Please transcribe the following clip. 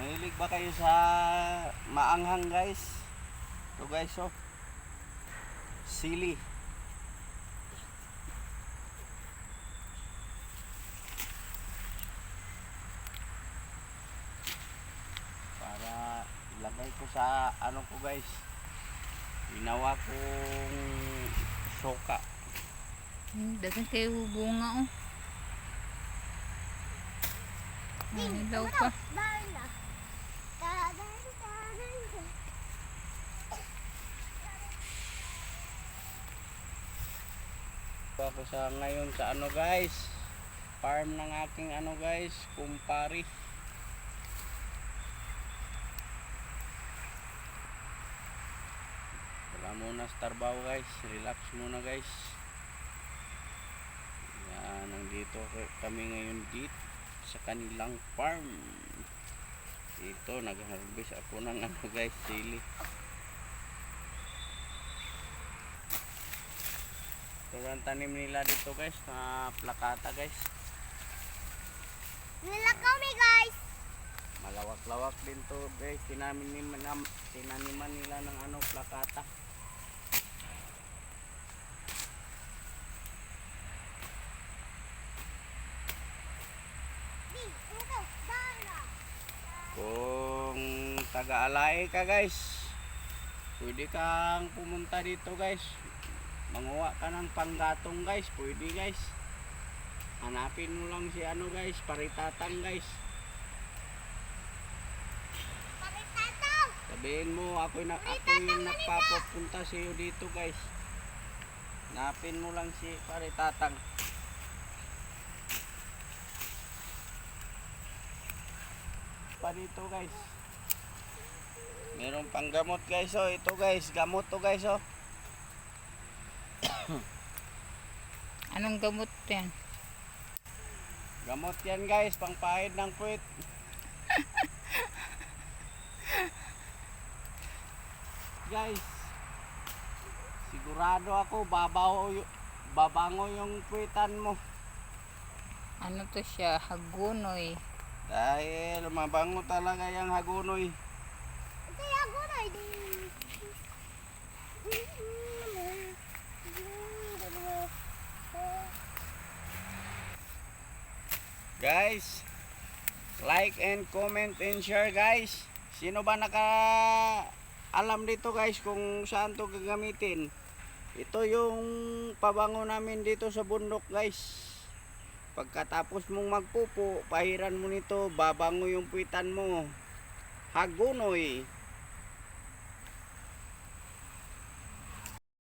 Mahilig ba kayo sa maanghang guys? Ito guys oh. Sili. Para ilagay ko sa ano ko guys. Ginawa kong soka. Dagan kayo bunga oh. Manilaw pa. Ako sa ngayon sa ano guys, farm ng aking ano guys, kumpari. Wala muna sa trabaho guys, relax muna guys. Yan, nandito kami ngayon dito sa kanilang farm. Dito nag-harvest ako ng ano guys, sili. Ito ang tanim nila dito guys, na plakata guys. Nila kami guys. Malawak-lawak din to guys, tinaniman nila ng ano, plakata. Kung taga-alay ka guys, pwede kang pumunta dito guys. Manguha ka ng panggatong guys, pwede guys. Hanapin mo lang si ano guys, Paritatang guys. Paritatang. Sabihin mo ako yung nagpapapunta sa iyo dito guys. Hanapin mo lang si Paritatang. Pa dito guys. Meron pang gamot guys oh, ito guys, gamot to guys oh. Anong gamot yan? Gamot yan guys, pangpahid ng puwit. Guys, sigurado ako babango yung puwitan mo. Ano to siya? Hagunoy. Dahil mabango talaga yung hagunoy. Ito yung gulay. Guys, like and comment and share guys. Sino ba alam dito guys kung saan to gagamitin? Ito yung pabango namin dito sa bundok guys. Pagkatapos mong magpupo, pahiran mo nito, babango yung puwitan mo. Hagunoy.